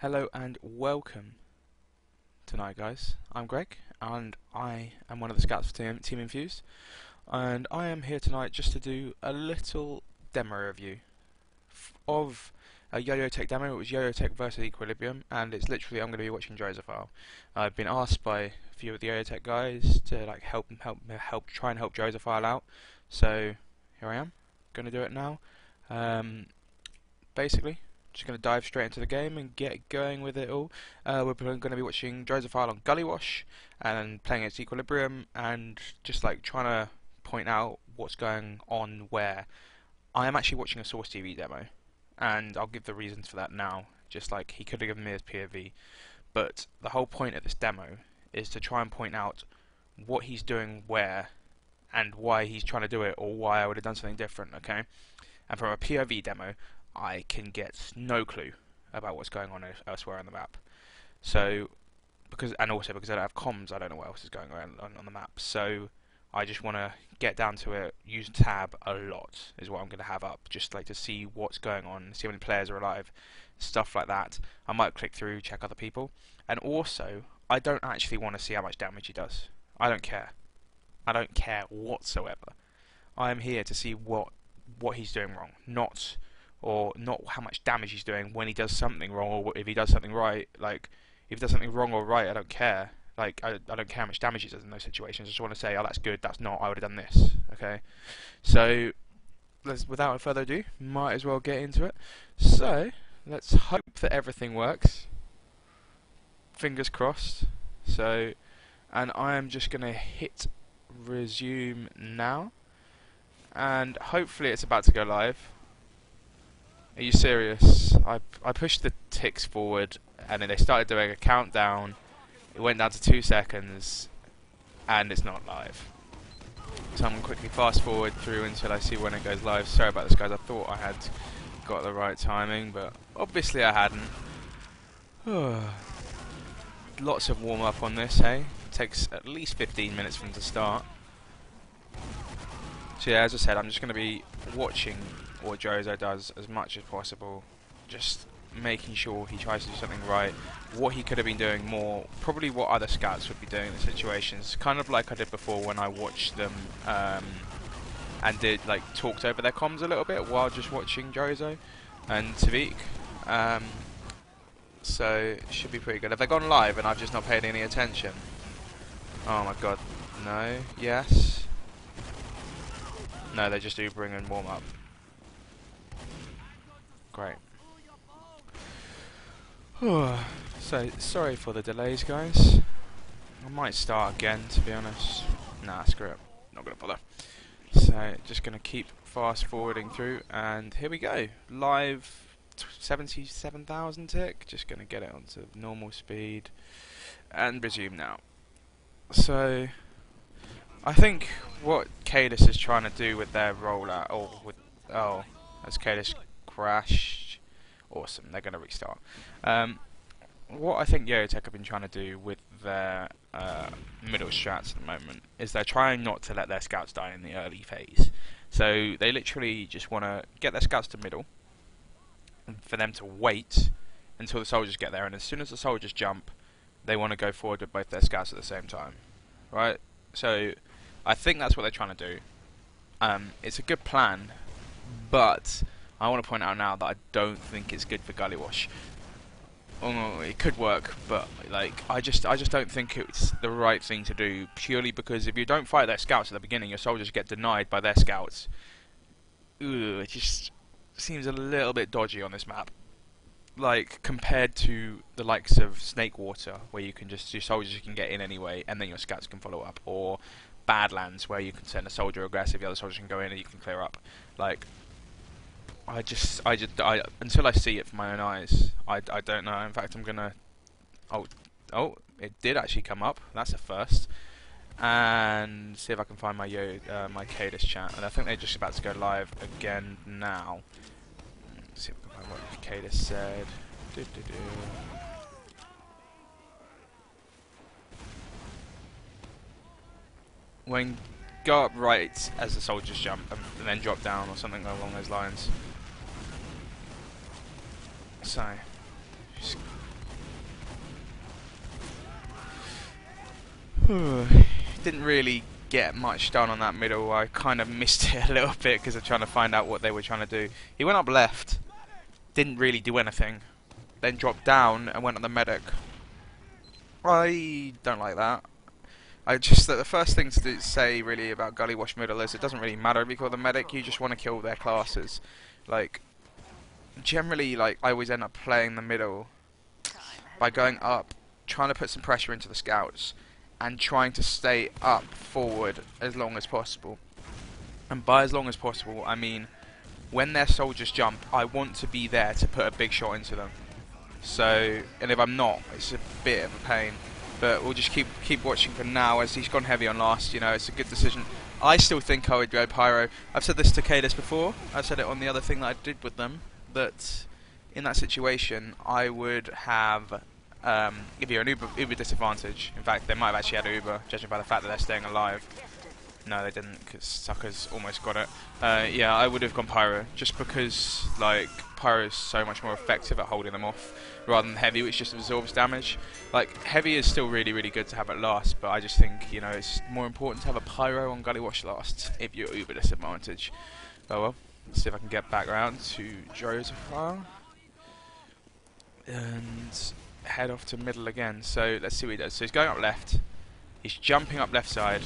Hello and welcome tonight, guys. I'm Greg, and I am one of the scouts for Team Infused, and I am here tonight just to do a little demo review of a Yoyotech demo. It was Yoyotech versus Equilibrium, and it's literally I'm going to be watching Drosophile. I've been asked by a few of the Yoyotech guys to like try and help Drosophile out, so here I am, going to do it now. Basically, just going to dive straight into the game and get going with it all. We're going to be watching Drosophile on gullywash and playing against Equilibrium and just like trying to point out what's going on where. I am actually watching a Source TV demo, and I'll give the reasons for that now. Just like he could have given me his POV, but the whole point of this demo is to try and point out what he's doing where and why he's trying to do it, or why I would have done something different. Okay, and from a POV demo, I can get no clue about what's going on elsewhere on the map. So, because I don't have comms, I don't know what else is going on the map. So, I just want to get down to it. Use tab a lot is what I'm going to have up, just like to see what's going on, see how many players are alive, stuff like that. I might click through, check other people, and also I don't actually want to see how much damage he does. I don't care. I don't care whatsoever. I am here to see what he's doing wrong, not how much damage he's doing when he does something wrong, or if he does something right. Like, if he does something wrong or right, I don't care. Like, I don't care how much damage he does in those situations. I just want to say, oh, that's good, that's not, I would have done this. Okay, so without further ado, might as well get into it. So let's hope that everything works. Fingers crossed. So, and I am just gonna hit resume now, and hopefully it's about to go live. Are you serious? I pushed the ticks forward, and then they started doing a countdown. It went down to 2 seconds, and it's not live. So I'm going to quickly fast forward through until I see when it goes live. Sorry about this, guys. I thought I had got the right timing, but obviously I hadn't. Lots of warm up on this, hey? It takes at least 15 minutes for them to start. So yeah, as I said, I'm just going to be watching what Drozo does as much as possible, just making sure he tries to do something right, what he could have been doing more, probably what other scouts would be doing in the situations, kind of like I did before when I watched them and talked over their comms a little bit while just watching Drozo and Tavik. So it should be pretty good. Have they gone live and I've just not paid any attention? Oh my god, no, yes. No, they just do bring and warm up. Great. So, sorry for the delays, guys. I might start again, to be honest. Nah, screw it. Not gonna bother. So, just gonna keep fast forwarding through, and here we go. Live 77,000 tick. Just gonna get it onto normal speed, and resume now. So, I think what Cadis is trying to do with their rollout, as Cadis crashed. Awesome, they're going to restart. What I think Yoyotech have been trying to do with their middle strats at the moment is they're trying not to let their scouts die in the early phase. So they literally just want to get their scouts to middle, and for them to wait until the soldiers get there, and as soon as the soldiers jump, they want to go forward with both their scouts at the same time. Right? So I think that's what they're trying to do. It's a good plan, but I want to point out now that I don't think it's good for gullywash. Oh, it could work, but like I just don't think it's the right thing to do, purely because if you don't fight their scouts at the beginning, your soldiers get denied by their scouts. It just seems a little bit dodgy on this map. Like, compared to the likes of Snakewater, where you can just, your soldiers you can get in anyway, and then your scouts can follow up, or Badlands, where you can send a soldier aggressive, the other soldiers can go in and you can clear up. Like, I until I see it for my own eyes, I don't know. In fact, I'm gonna. Oh, it did actually come up. That's a first. And see if I can find my my Cadis chat. And I think they're just about to go live again now. Let's see if I can find what Cadis said. When go up right as the soldiers jump, and then drop down or something along those lines. So, just Didn't really get much done on that middle. I kind of missed it a little bit because of trying to find out what they were trying to do. He went up left, didn't really do anything, then dropped down and went on the medic. I don't like that. I just the first thing to say really about gullywash middle is it doesn't really matter if you call the medic. You just want to kill their classes. Like generally, like I always end up playing the middle by going up, trying to put some pressure into the scouts, and trying to stay up forward as long as possible. And by as long as possible, I mean when their soldiers jump, I want to be there to put a big shot into them. So, and if I'm not, it's a bit of a pain. But we'll just keep watching for now, as he's gone heavy on last. You know, it's a good decision. I still think I would go Pyro. I've said this to Cadus before. I've said it on the other thing that I did with them, that in that situation I would have give you an Uber disadvantage. In fact, they might have actually had Uber, judging by the fact that they're staying alive. No, they didn't, because Suckers almost got it. Yeah, I would have gone Pyro, just because like Pyro is so much more effective at holding them off, rather than Heavy, which just absorbs damage. Like, Heavy is still really, really good to have at last, but I just think, you know, it's more important to have a Pyro on Gullywash last, if you're Uber disadvantage. Oh well, let's see if I can get back around to Drosophile. And head off to middle again, so let's see what he does. So he's going up left, he's jumping up left side,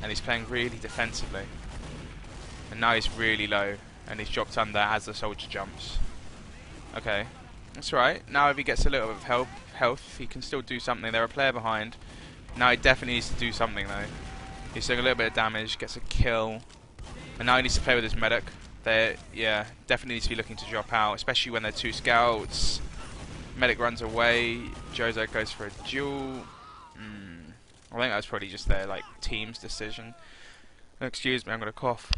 and he's playing really defensively. And now he's really low, and he's dropped under as the soldier jumps. Okay, that's right. Now if he gets a little bit of health, he can still do something. They're a player behind. Now he definitely needs to do something though. He's doing a little bit of damage, gets a kill, and now he needs to play with his medic. Yeah, definitely needs to be looking to drop out, especially when they're two scouts. Medic runs away, Jozo goes for a duel. I think that was probably just their like team's decision. Excuse me, I'm gonna cough.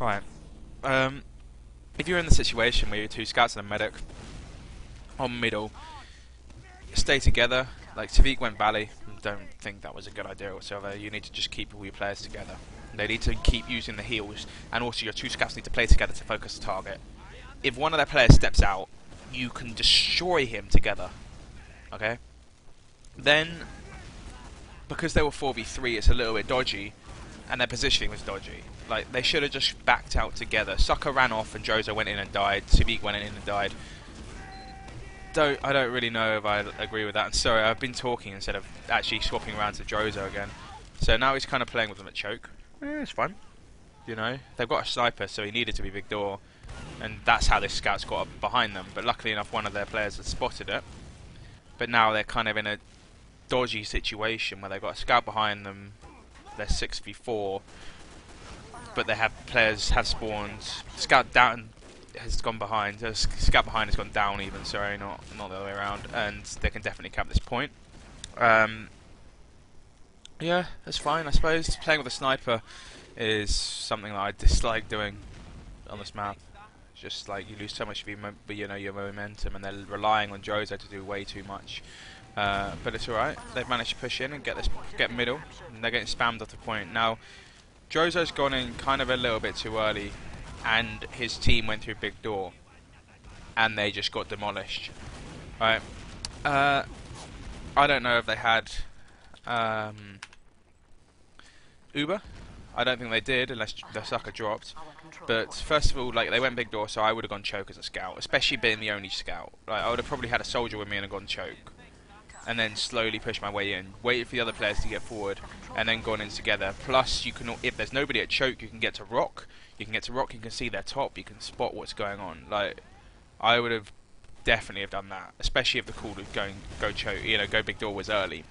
Right. If you're in the situation where you're two scouts and a medic on middle, stay together. Like Tavik went Bally. Don't think that was a good idea whatsoever. You need to just keep all your players together. They need to keep using the heals, and also your two scouts need to play together to focus the target. If one of their players steps out, you can destroy him together. Okay? Then, because they were 4v3, it's a little bit dodgy, and their positioning was dodgy. Like, they should have just backed out together. Sucker ran off and Jozo went in and died. Tavik went in and died. I don't really know if I agree with that. And sorry, I've been talking instead of actually swapping around to Drozo again. So now he's kind of playing with them at choke. It's fine. You know, they've got a sniper, so he needed to be big door, and that's how this scout's got up behind them. But luckily enough, one of their players had spotted it. But now they're kind of in a dodgy situation where they've got a scout behind them. They're 6v4, but they have players have spawned. Scout down has gone behind. Scout behind has gone down even. Sorry, not the other way around. And they can definitely cap this point. Yeah, that's fine, I suppose. Playing with a sniper is something that I dislike doing on this map. Just like you lose so much of your momentum, and they're relying on Jozo to do way too much. But it's alright. They've managed to push in and get middle, and they're getting spammed off the point. Now, Drozo's gone in kind of a little bit too early, and his team went through big door, and they just got demolished. Right. I don't know if they had Uber. I don't think they did, unless the sucker dropped. But first of all, like, they went big door, so I would have gone choke as a scout, especially being the only scout. Like, I would have probably had a soldier with me and gone choke, and then slowly push my way in, waited for the other players to get forward, and then gone in together. Plus, you can, if there's nobody at choke, you can get to rock. You can see their top. You can spot what's going on. Like, I would have definitely have done that, especially if the call of go choke, go big door was early.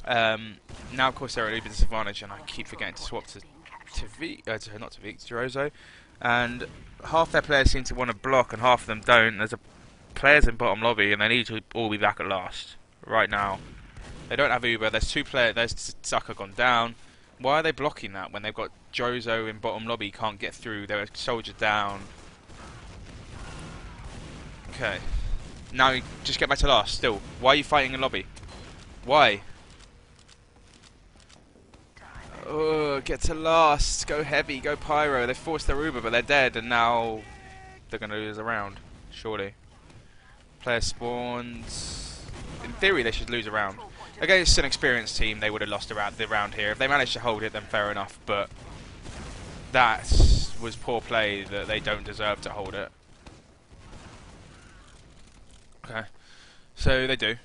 Now, of course, they're at a disadvantage, and I keep forgetting to swap to Drozo. And half their players seem to want to block, and half of them don't. There's players in bottom lobby, and they need to all be back at last right now. They don't have Uber. There's two players. There's Sucker gone down. Why are they blocking that when they've got Drozo in bottom lobby? Can't get through. They're a soldier down. Okay. Now you just get back to last. Still, why are you fighting in lobby? Why? Oh, get to last. Go heavy. Go pyro. They forced their Uber, but they're dead, and now they're going to lose a round. Surely. Player spawns. in theory they should lose a round. Against an experienced team, they would have lost the round here. If they managed to hold it, then fair enough, but that was poor play that they don't deserve to hold it. Okay, so they do.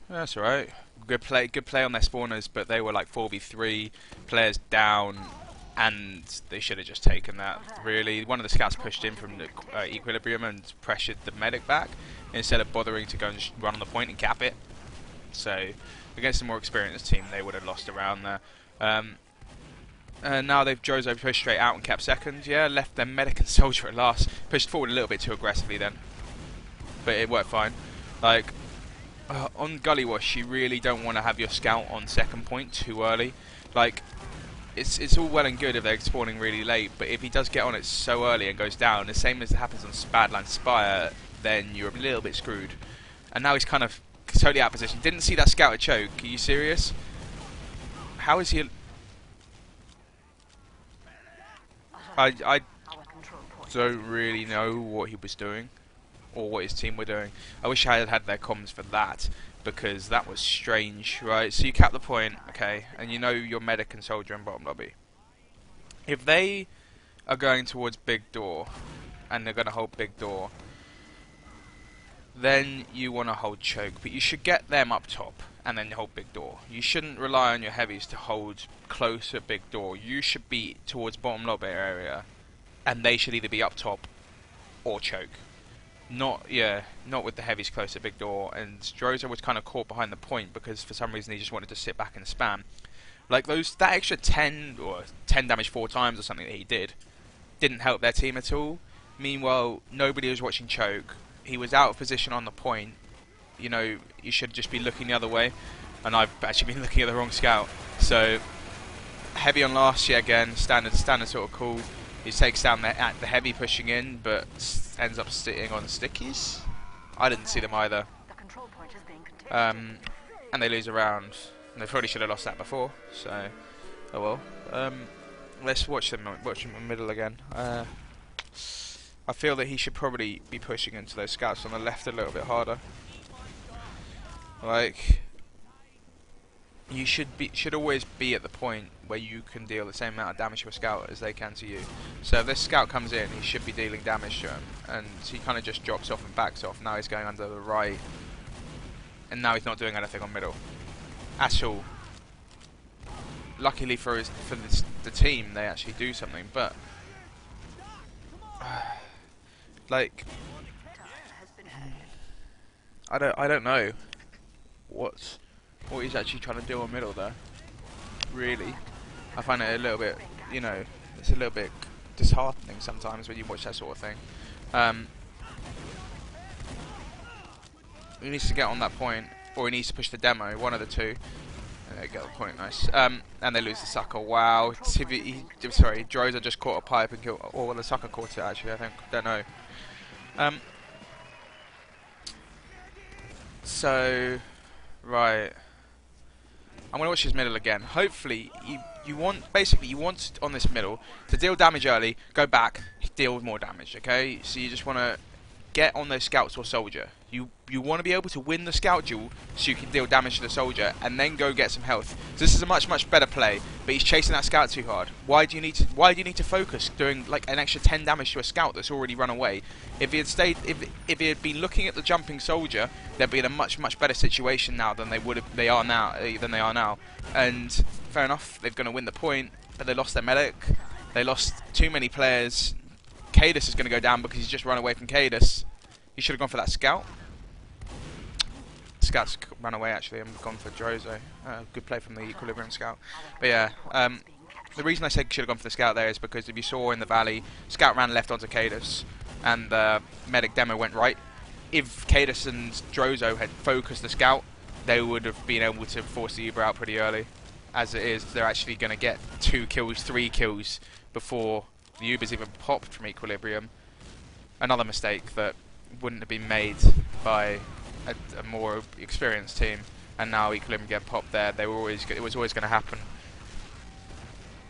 That's alright. Good play on their spawners, but they were like 4v3, players down, and they should have just taken that, really. One of the scouts pushed in from the equilibrium and pressured the medic back, instead of bothering to go and just run on the point and cap it. So, against a more experienced team, they would have lost a round there. And now they've Droso pushed straight out and kept second. Yeah, left their medic and soldier at last. Pushed forward a little bit too aggressively then, but it worked fine. Like, on gullywash, you really don't want to have your scout on second point too early. Like, it's all well and good if they're spawning really late, but if he does get on it so early and goes down, the same as happens on Badlands Spire, then you're a little bit screwed. And now he's kind of totally out of position. Didn't see that scout at choke. Are you serious? How is he? I don't really know what he was doing or what his team were doing. I wish I had had their comms for that, because that was strange, right? So you cap the point, okay, and you know your medic and soldier in bottom lobby. If they are going towards big door and they're going to hold big door, then you want to hold choke, but you should get them up top and then hold big door. You shouldn't rely on your heavies to hold close at big door. You should be towards bottom lobby area, and they should either be up top or choke. Not with the heavies close at big door. And Droso was kind of caught behind the point because for some reason he just wanted to sit back and spam. Like that extra 10 damage 4 times or something that he didn't help their team at all. Meanwhile, nobody was watching choke. He was out of position on the point. You know, you should just be looking the other way, and I've actually been looking at the wrong scout. So heavy on last yet again, standard sort of call. He takes down the heavy pushing in, but ends up sitting on stickies. I didn't see them either. And they lose a round. And they probably should have lost that before. So, oh well. Let's watch them in the middle again. I feel that he should probably be pushing into those scouts on the left a little bit harder. Like, you should always be at the point where you can deal the same amount of damage to a scout as they can to you. So if this scout comes in, he should be dealing damage to him, and he kind of just drops off and backs off. Now he's going under the right, and now he's not doing anything on middle at all. Luckily for the team, they actually do something, but like, I don't know what he's actually trying to do on middle there. Really, I find it a little bit, you know, it's a little bit disheartening sometimes when you watch that sort of thing. He needs to get on that point, or he needs to push the demo, one of the two. And they get the point, nice. And they lose the sucker. Wow, sorry, Droso just caught a pipe and killed. Or well, the sucker caught it actually. I think, don't know. So, right. I'm gonna watch his middle again. Hopefully, you want on this middle to deal damage early, go back, deal more damage. Okay, so you just want to get on those scouts or soldier. You want to be able to win the scout duel so you can deal damage to the soldier and then go get some health. So this is a much better play, but he's chasing that scout too hard. Why do you need to focus doing like an extra 10 damage to a scout that's already run away? If he had been looking at the jumping soldier, they'd be in a much better situation now than they are now. And fair enough, they're going to win the point, but they lost their medic. They lost too many players. Cadus is going to go down because he's just run away from Cadus. He should have gone for that scout. Scout's run away actually and gone for Droso. Good play from the equilibrium scout. But yeah, the reason I said should have gone for the scout there is because if you saw in the valley, scout ran left onto Cadus and the medic demo went right. If Cadus and Droso had focused the scout, they would have been able to force the Uber out pretty early. As it is, they're actually going to get 2 kills, 3 kills before the Uber's even popped from equilibrium. Another mistake that wouldn't have been made by a more experienced team, and now equilibrium get popped there. It was always going to happen.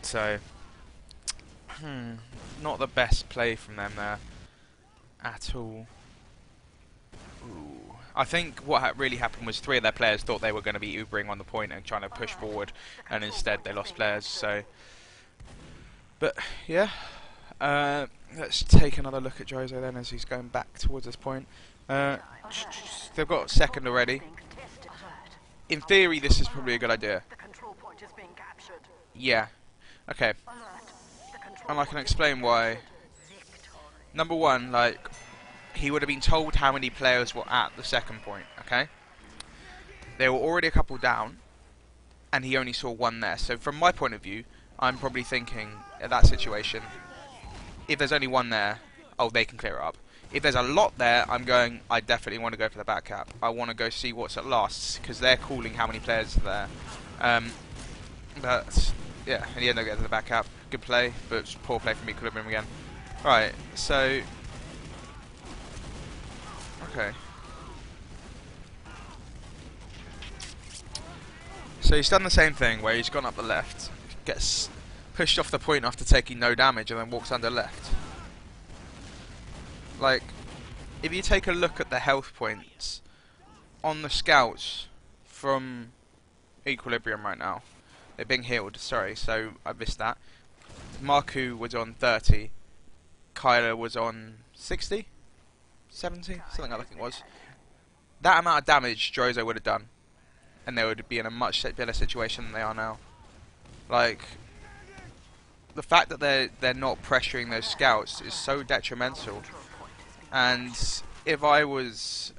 So, not the best play from them there at all. Ooh, I think what really happened was 3 of their players thought they were going to be Ubering on the point and trying to push forward, and instead they lost players. So, but yeah, let's take another look at Drozo then as he's going back towards this point. They've got second already. In theory, this is probably a good idea. Yeah. Okay. And I can explain why. Number one, like, he would have been told how many players were at the second point, okay? There were already a couple down, and he only saw 1 there. So from my point of view, I'm probably thinking, at that situation, if there's only 1 there, oh, they can clear it up. If there's a lot there, I'm going, I definitely want to go for the back cap. I want to go see what's at last, because they're calling how many players are there. But, yeah, in the end, they'll get to the back cap. Good play, but poor play from Equilibrium again. Right, so... Okay. So he's done the same thing, where he's gone up the left, gets pushed off the point after taking no damage, and then walks under left. Like, if you take a look at the health points on the scouts from Equilibrium right now, they're being healed, sorry, so I missed that. Marku was on 30, Kyler was on 60? 70? Something I think it was. That amount of damage Drozo would have done, and they would be in a much better situation than they are now. Like, the fact that they're not pressuring those scouts is so detrimental. And if I was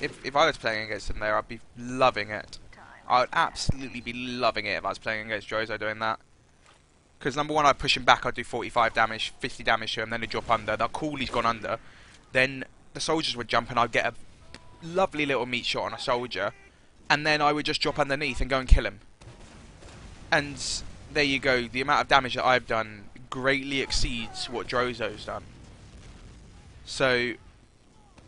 if I was playing against them there, I'd be loving it. I would absolutely be loving it if I was playing against Drozo doing that. Because number one, I'd push him back, I'd do 45 damage, 50 damage to him, then he'd drop under. They'll call he's gone under. Then the soldiers would jump and I'd get a lovely little meat shot on a soldier. And then I would just drop underneath and go and kill him. And there you go, the amount of damage that I've done greatly exceeds what Drozo's done. So,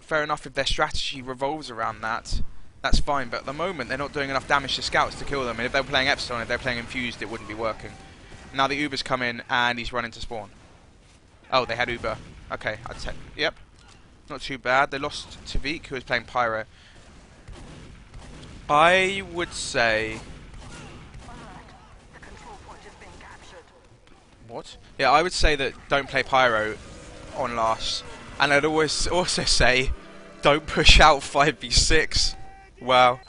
fair enough if their strategy revolves around that, that's fine. But at the moment, they're not doing enough damage to scouts to kill them. And if they were playing Epsilon, if they're playing Infused, it wouldn't be working. Now the Uber's come in and he's running to spawn. Oh, they had Uber. Okay, I'd say, yep. Not too bad. They lost to Vik, who was playing Pyro. I would say... What? Yeah, I would say that don't play Pyro on last. And I'd always also say, don't push out 5v6. Wow.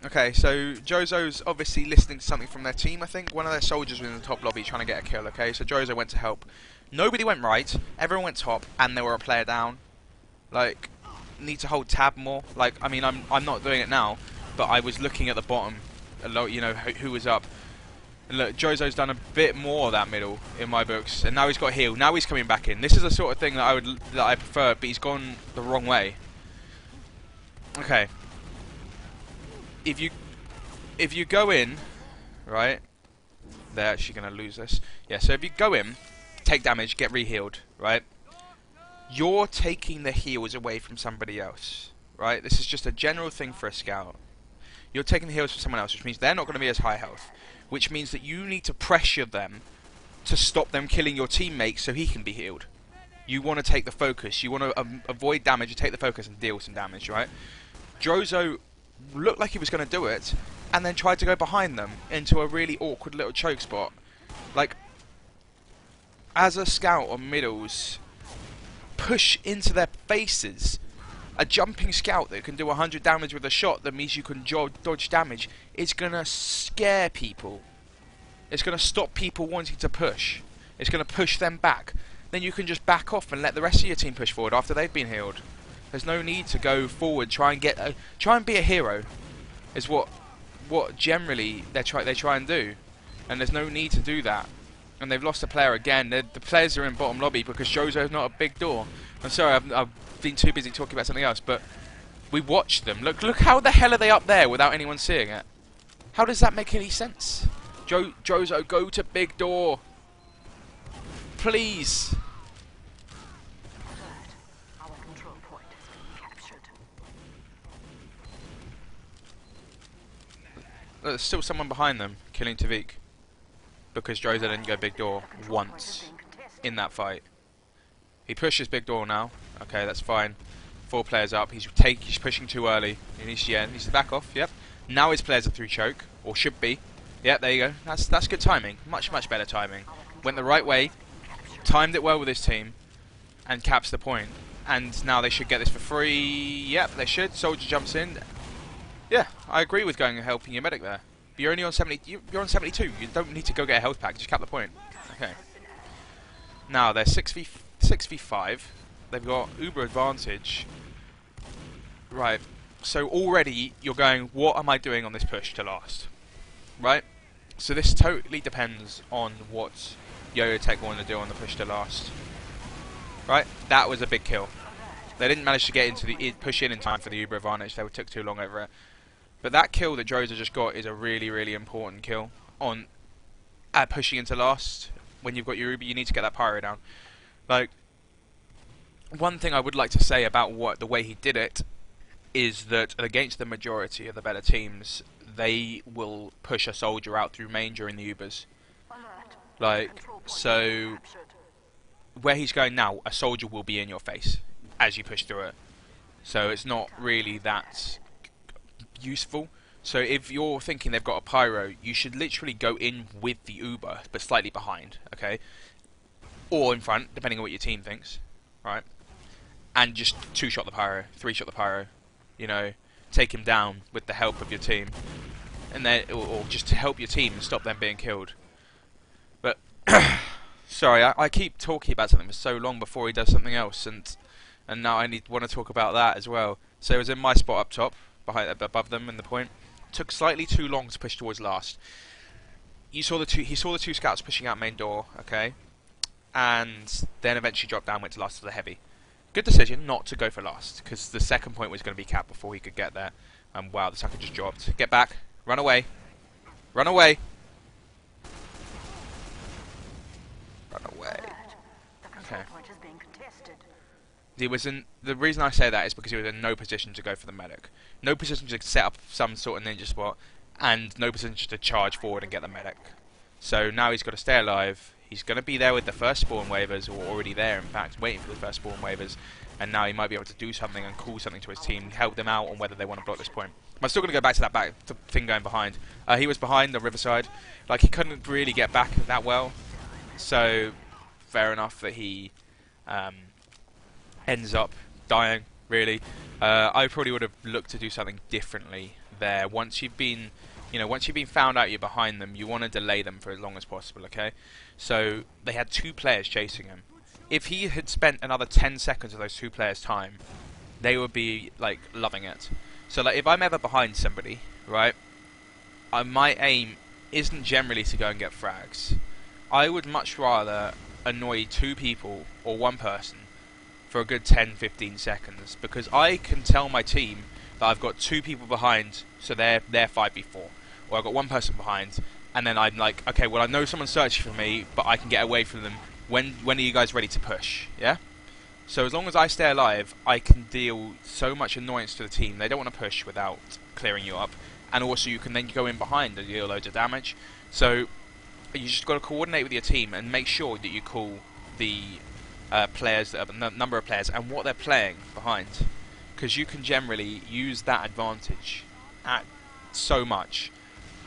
Okay, so Drozo's obviously listening to something from their team, I think. One of their soldiers was in the top lobby trying to get a kill, okay? So Drozo went to help. Nobody went right, everyone went top, and there were a player down. Like, need to hold tab more. Like, I mean, I'm not doing it now, but I was looking at the bottom, you know, who was up. And look, Drozo's done a bit more of that middle in my books, and now he's got heal. Now he's coming back in. This is the sort of thing that I prefer, but he's gone the wrong way. Okay. If you go in, right? They're actually gonna lose this. Yeah. So if you go in, take damage, get re-healed, right? You're taking the heals away from somebody else, right? This is just a general thing for a scout. You're taking the heals from someone else, which means they're not going to be as high health. Which means that you need to pressure them to stop them killing your teammate so he can be healed. You want to take the focus. You want to avoid damage. You take the focus and deal some damage, right? Drozo looked like he was going to do it, and then tried to go behind them into a really awkward little choke spot. Like, as a scout on middles, push into their faces. A jumping scout that can do 100 damage with a shot that means you can dodge damage is going to scare people. It's going to stop people wanting to push. It's going to push them back. Then you can just back off and let the rest of your team push forward after they've been healed. There's no need to go forward. Try and be a hero is what generally they try and do. And there's no need to do that. And they've lost a player again. The players are in bottom lobby because Drozo's not a big door. I'm sorry, I've been too busy talking about something else, but we watched them. Look how the hell are they up there without anyone seeing it? How does that make any sense? Drozo, go to big door. Please. There's still someone behind them, killing Tavik. Because Drozo didn't go big door once in that fight. He pushes big door now. Okay, that's fine. 4 players up. He's pushing too early. He needs to back off. Yep. Now his players are through choke, or should be. Yep, there you go. That's good timing. Much better timing. Went the right way, timed it well with his team, and caps the point. And now they should get this for free. Yep, they should. Soldier jumps in. Yeah, I agree with going and helping your medic there. But you're only on 70. You're on 72. You don't need to go get a health pack. Just cap the point. Okay. Now they're 6v5. They've got uber advantage. Right. So already you're going, what am I doing on this push to last? Right? So this totally depends on what Yoyotech want to do on the push to last. Right? That was a big kill. They didn't manage to get into the push in time for the uber advantage. They took too long over it. But that kill that Drosa just got is a really important kill on pushing into last. When you've got your uber, you need to get that pyro down. Like, one thing I would like to say about the way he did it is that against the majority of the better teams, they will push a soldier out through main during the ubers. Like, so where he's going now, a soldier will be in your face as you push through it. So it's not really that useful. So if you're thinking they've got a pyro, you should literally go in with the uber, but slightly behind, okay? Or in front, depending on what your team thinks, right? And just 2-shot the pyro, 3-shot the pyro, you know, take him down with the help of your team. And then, or just to help your team and stop them being killed. But, sorry, I keep talking about something for so long before he does something else, and now I want to talk about that as well. So it was in my spot up top, above them in the point. Took slightly too long to push towards last. He saw the two scouts pushing out main door, okay, and then eventually dropped down, went to last for the heavy. Good decision not to go for last, because the second point was going to be capped before he could get there. And wow, the sucker just dropped. Get back, run away, run away, run away. Okay. He was in. The reason I say that is because he was in no position to go for the medic, no position to set up some sort of ninja spot, and no position to charge forward and get the medic. So now he's got to stay alive. He's going to be there with the first spawn waivers, or already there in fact, waiting for the first spawn waivers, and now he might be able to do something and call something to his team, help them out on whether they want to block this point. I'm still going to go back to that thing going behind. He was behind the riverside, like he couldn't really get back that well, so fair enough that he ends up dying, really. I probably would have looked to do something differently there. Once you've been found out you're behind them, you want to delay them for as long as possible, okay? So they had 2 players chasing him. If he had spent another 10 seconds of those 2 players' time, they would be like loving it. So like if I'm ever behind somebody, right, my aim isn't generally to go and get frags. I would much rather annoy 2 people or 1 person for a good 10-15 seconds, because I can tell my team that I've got 2 people behind, so they're 5v4, or I've got 1 person behind, and then I'm like, okay, well I know someone's searching for me, but I can get away from them. When are you guys ready to push? Yeah. So as long as I stay alive, I can deal so much annoyance to the team. They don't want to push without clearing you up, and also you can then go in behind and deal loads of damage. So you just got to coordinate with your team and make sure that you call the players, number of players, and what they're playing behind, because you can generally use that advantage at so much,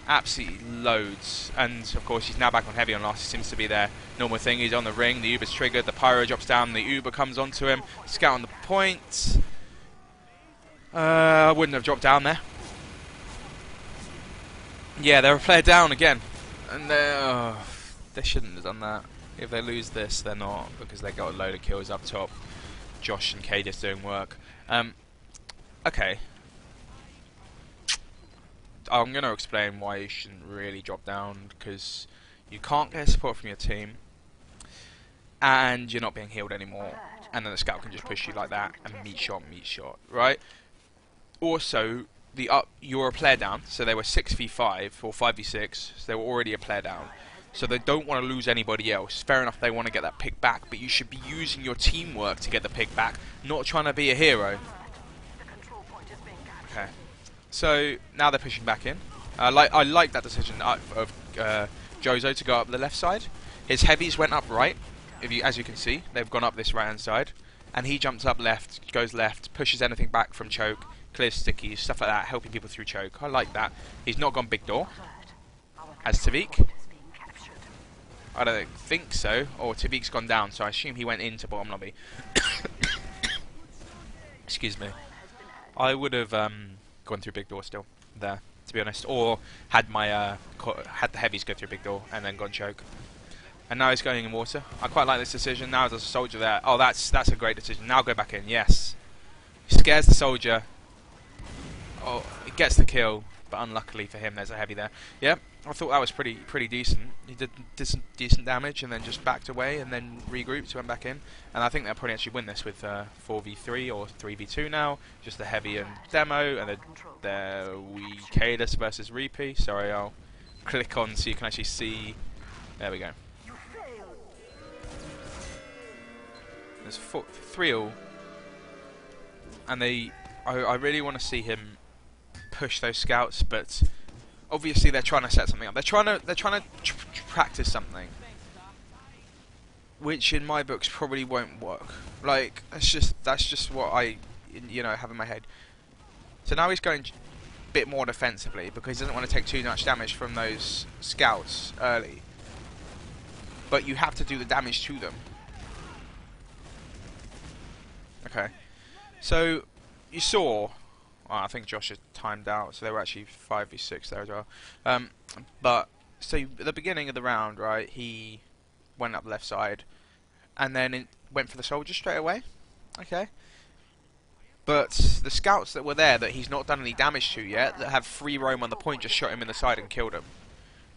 absolutely loads. And of course he's now back on heavy on last. He seems to be their normal thing. He's on the ring, the Uber's triggered, the pyro drops down, the Uber comes onto him, scout on the point. I wouldn't have dropped down there. Yeah, they're a player down again, and they shouldn't have done that. If they lose this, they're not, because they got a load of kills up top. Josh and Kay just doing work. Okay. I'm going to explain why you shouldn't really drop down, because you can't get support from your team, and you're not being healed anymore, and then the scout can just push you like that, and meat shot, right? Also, you're a player down, so they were 6v5 or 5v6, so they were already a player down. So they don't want to lose anybody else. Fair enough, they want to get that pick back, but you should be using your teamwork to get the pick back, not trying to be a hero. Okay. So now they're pushing back in. I like that decision of Jozo to go up the left side. His heavies went up right. As you can see, they've gone up this right hand side, and he jumps up left, goes left, pushes anything back from choke, clears stickies, stuff like that, helping people through choke. I like that. He's not gone big door. As Tavik? I don't think so. Or Tavik's gone down, so I assume he went into bottom lobby. Excuse me. I would have gone through big door still there, to be honest, or had my had the heavies go through big door and then gone choke. And now he's going in water. I quite like this decision. Now there's a soldier there. Oh, that's a great decision. Now go back in. Yes. He scares the soldier. Oh, it gets the kill, but unluckily for him, there's a heavy there. Yeah, I thought that was pretty decent. He did some decent damage and then just backed away and then regrouped, went back in. And I think they'll probably actually win this with 4v3 or 3v2 now. Just the heavy and demo, and then Cadus versus Reapy. Sorry, I'll click on so you can actually see. There we go. There's 3-all, and I really want to see him push those scouts, but obviously they're trying to set something up. They're trying to practice something, which in my books probably won't work. Like that's just what I have in my head. So now he's going a bit more defensively because he doesn't want to take too much damage from those scouts early. But you have to do the damage to them. Okay, so you saw. Oh, I think Josh had timed out, so they were actually 5v6 there as well. But so at the beginning of the round, right, he went up the left side, and then went for the soldier straight away. Okay, but the scouts that were there that he's not done any damage to yet, that have free roam on the point, just shot him in the side and killed him.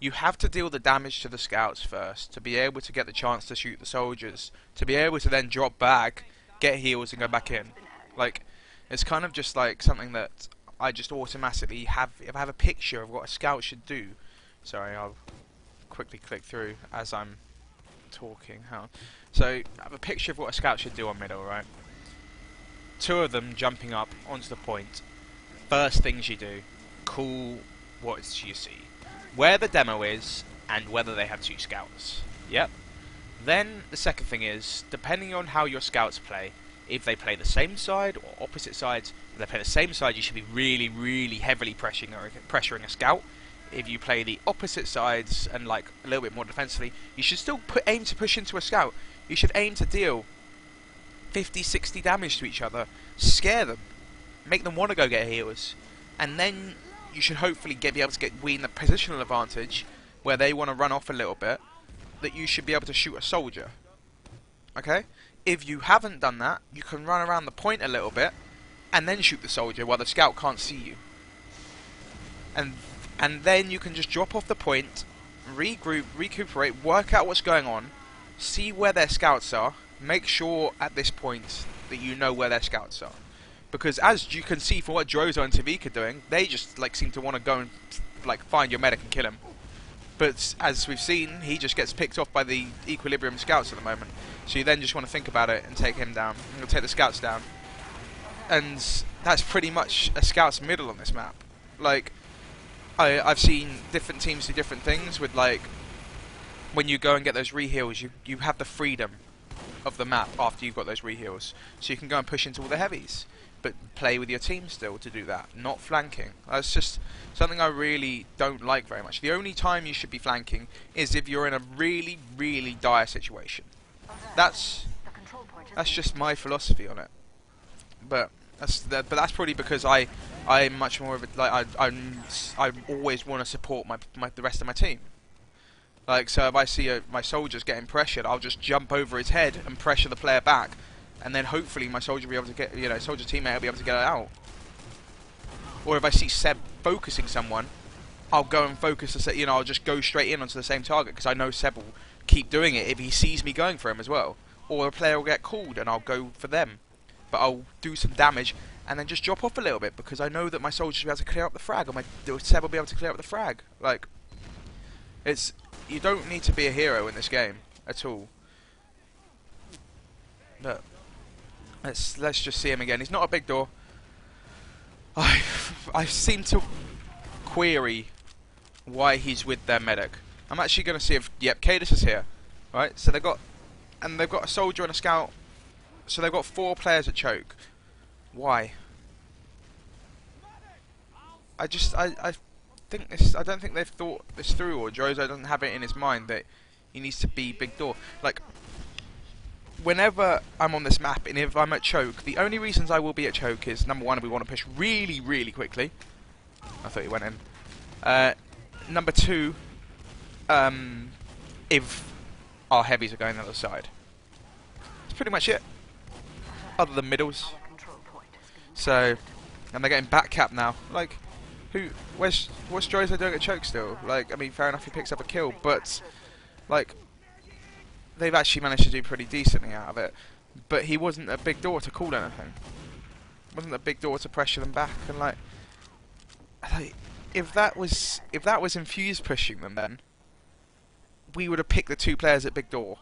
You have to deal the damage to the scouts first to be able to get the chance to shoot the soldiers, to be able to then drop back, get heals and go back in. Like, it's kind of just like something that I just automatically have. If I have a picture of what a scout should do, sorry, I'll quickly click through as I'm talking. So I have a picture of what a scout should do on middle, right? Two of them jumping up onto the point. First things you do, call what you see, where the demo is, and whether they have two scouts. Yep. Then the second thing is, depending on how your scouts play, if they play the same side or opposite sides, if they play the same side, you should be really, really heavily pressuring a scout. If you play the opposite sides and like a little bit more defensively, you should still aim to push into a scout. You should aim to deal 50, 60 damage to each other, scare them, make them want to go get heals, and then you should hopefully be able to win the positional advantage where they want to run off a little bit, that you should be able to shoot a soldier. Okay? If you haven't done that, you can run around the point a little bit and then shoot the soldier while the scout can't see you. And then you can just drop off the point, regroup, recuperate, work out what's going on, see where their scouts are, make sure at this point that you know where their scouts are. Because as you can see from what Drozo and Tavik are doing, they just like seem to want to go and like find your medic and kill him. But as we've seen, he just gets picked off by the Equilibrium scouts at the moment. So you then just want to think about it and take him down. And take the scouts down. And that's pretty much a scout's middle on this map. Like, I've seen different teams do different things with like, when you go and get those reheals, you have the freedom of the map after you've got those reheals. So you can go and push into all the heavies. But play with your team still to do that, not flanking. That's just something I really don't like very much. The only time you should be flanking is if you're in a really, really dire situation. That's just my philosophy on it. But that's probably because I'm much more of a, like I always want to support the rest of my team. Like, so if I see my soldiers getting pressured, I'll just jump over his head and pressure the player back. And then hopefully my soldier will be able to get, soldier teammate will be able to get it out. Or if I see Seb focusing someone, I'll go and focus, I'll just go straight in onto the same target because I know Seb will keep doing it if he sees me going for him as well. Or a player will get called and I'll go for them. But I'll do some damage and then just drop off a little bit because I know that my soldiers will be able to clear up the frag, or Seb will be able to clear up the frag. Like, you don't need to be a hero in this game at all. But let's just see him again. He's not a big door. I seem to query why he's with their medic. I'm actually going to see if Cadus is here, right? So they've got a soldier and a scout So they've got 4 players at choke. Why? I think this. I don't think they've thought this through, or Drozo doesn't have it in his mind that he needs to be big door. Like, whenever I'm on this map and if I'm at choke, the only reasons I will be at choke is number 1, we want to push really, really quickly. I thought he went in. Number 2, if our heavies are going the other side. That's pretty much it. Other than middles. So, and they're getting back cap now. Like, what's Drozo doing at choke still? Like, I mean, fair enough, he picks up a kill, but like, they've actually managed to do pretty decently out of it. But he wasn't a big door to call anything. Wasn't a big door to pressure them back, and like if that was infused pushing them, then we would have picked the 2 players at big door.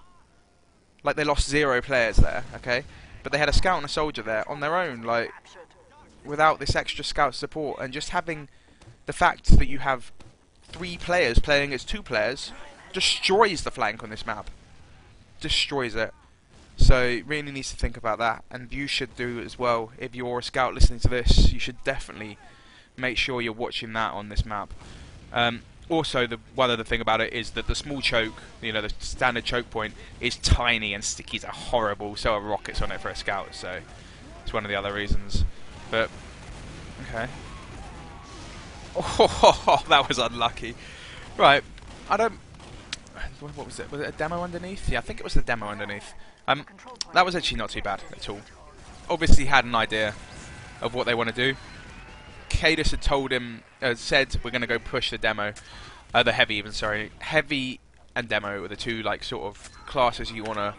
Like, they lost 0 players there, okay? But they had a scout and a soldier there on their own, like, without this extra scout support, and just having the fact that you have 3 players playing as 2 players destroys the flank on this map. Destroys it. So it really needs to think about that, and you should do as well. If you're a scout listening to this, you should definitely make sure you're watching that on this map. Also, one other thing about it is that the small choke, you know, the standard choke point, is tiny and stickies are horrible, so are rockets on it for a scout, so it's one of the other reasons. But, okay. Oh, that was unlucky. Right, I don't... What was it? Was it a demo underneath? Yeah, I think it was the demo underneath. That was actually not too bad at all. Obviously had an idea of what they want to do. Cadus had told him, said, we're going to go push the demo. The heavy even, sorry. Heavy and demo are the 2, like, sort of classes you want to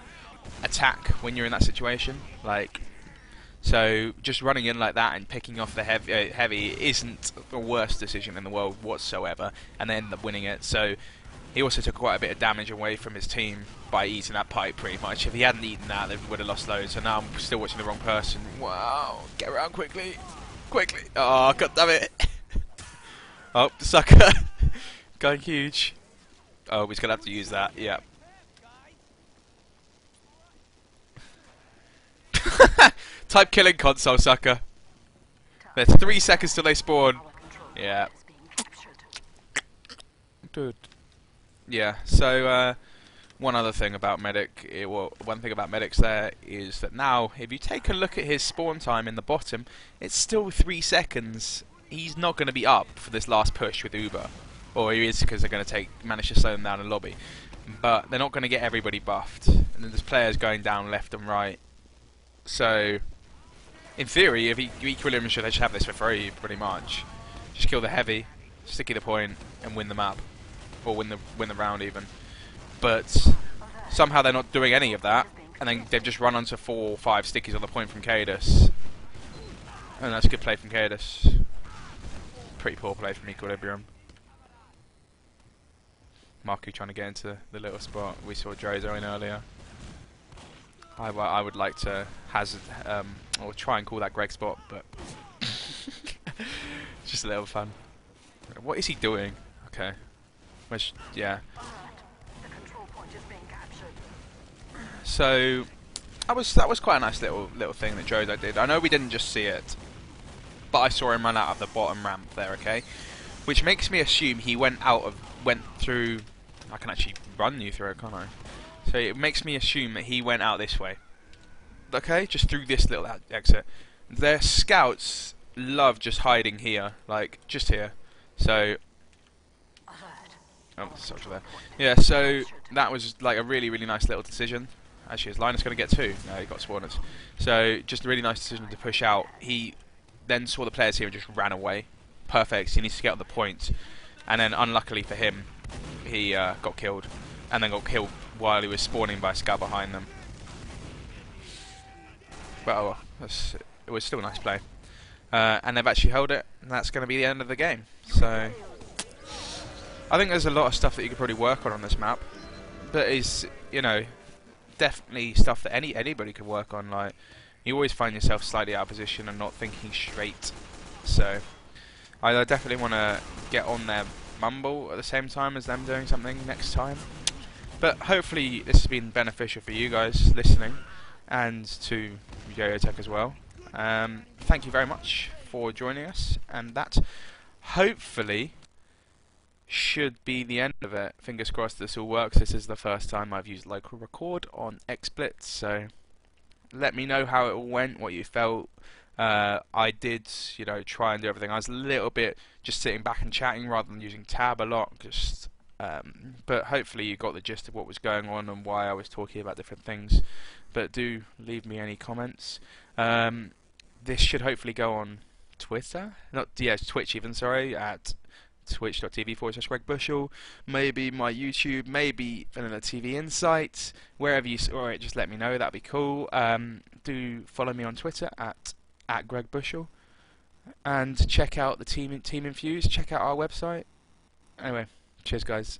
attack when you're in that situation. Like, so just running in like that and picking off the heavy isn't the worst decision in the world whatsoever, and they end up winning it. So he also took quite a bit of damage away from his team by eating that pipe, pretty much. If he hadn't eaten that, they would have lost loads. So now I'm still watching the wrong person. Wow, get around quickly. Quickly. Oh, god damn it. Oh, sucker. Going huge. Oh, he's going to have to use that. Yeah. Type killing console, sucker. There's 3 seconds till they spawn. Yeah. Dude. Yeah, so, one other thing about medic, one thing about medics there is that now, if you take a look at his spawn time in the bottom, it's still 3 seconds. He's not going to be up for this last push with Uber, or he is because they're going to manage to slow them down in lobby. But they're not going to get everybody buffed, and then there's players going down left and right. So, in theory, if Equilibrium should have this for free, pretty much. Just kill the heavy, sticky the point, and win the map, or win the round even. But somehow they're not doing any of that, and then they've just run onto 4 or 5 stickies on the point from Cadus. And that's a good play from Cadus. Pretty poor play from Equilibrium. Marku trying to get into the little spot. We saw Drozo in earlier. I would like to hazard, or try and call that Greg spot, but just a little fun. What is he doing? Okay. Yeah. So that was quite a nice little thing that Drozo did. I know we didn't just see it, but I saw him run out of the bottom ramp there. Okay, which makes me assume he went through. I can actually run you through it, can't I? So it makes me assume that he went out this way. Okay, just through this little exit. Their scouts love just hiding here, like just here. So. Oh, social there. Yeah, so that was like a really nice little decision. Actually, is Linus going to get 2? No, he got spawners. So just a really nice decision to push out. He then saw the players here and just ran away. Perfect. He needs to get on the point. And then, unluckily for him, he got killed. And then got killed while he was spawning by a scout behind them. But oh well, it was still a nice play. And they've actually held it, and that's going to be the end of the game. So I think there's a lot of stuff that you could probably work on this map, but is, you know, definitely stuff that anybody could work on. Like, you always find yourself slightly out of position and not thinking straight. So I definitely want to get on their mumble at the same time as them doing something next time. But hopefully this has been beneficial for you guys listening. and to Yoyotech as well. Thank you very much for joining us, and that hopefully should be the end of it. Fingers crossed this all works. This is the first time I've used local record on XSplit, so let me know how it all went, what you felt. I did, try and do everything. I was a little bit just sitting back and chatting rather than using tab a lot, but hopefully you got the gist of what was going on and why I was talking about different things. But do leave me any comments. This should hopefully go on Twitter, Twitch even, sorry, at twitch.tv/Greg Bushell, maybe my YouTube, maybe Vanilla TV Insight, wherever you saw it, just let me know, that'd be cool. Do follow me on Twitter at Greg Bushell, and check out the Team Infused, check out our website. Anyway, cheers guys.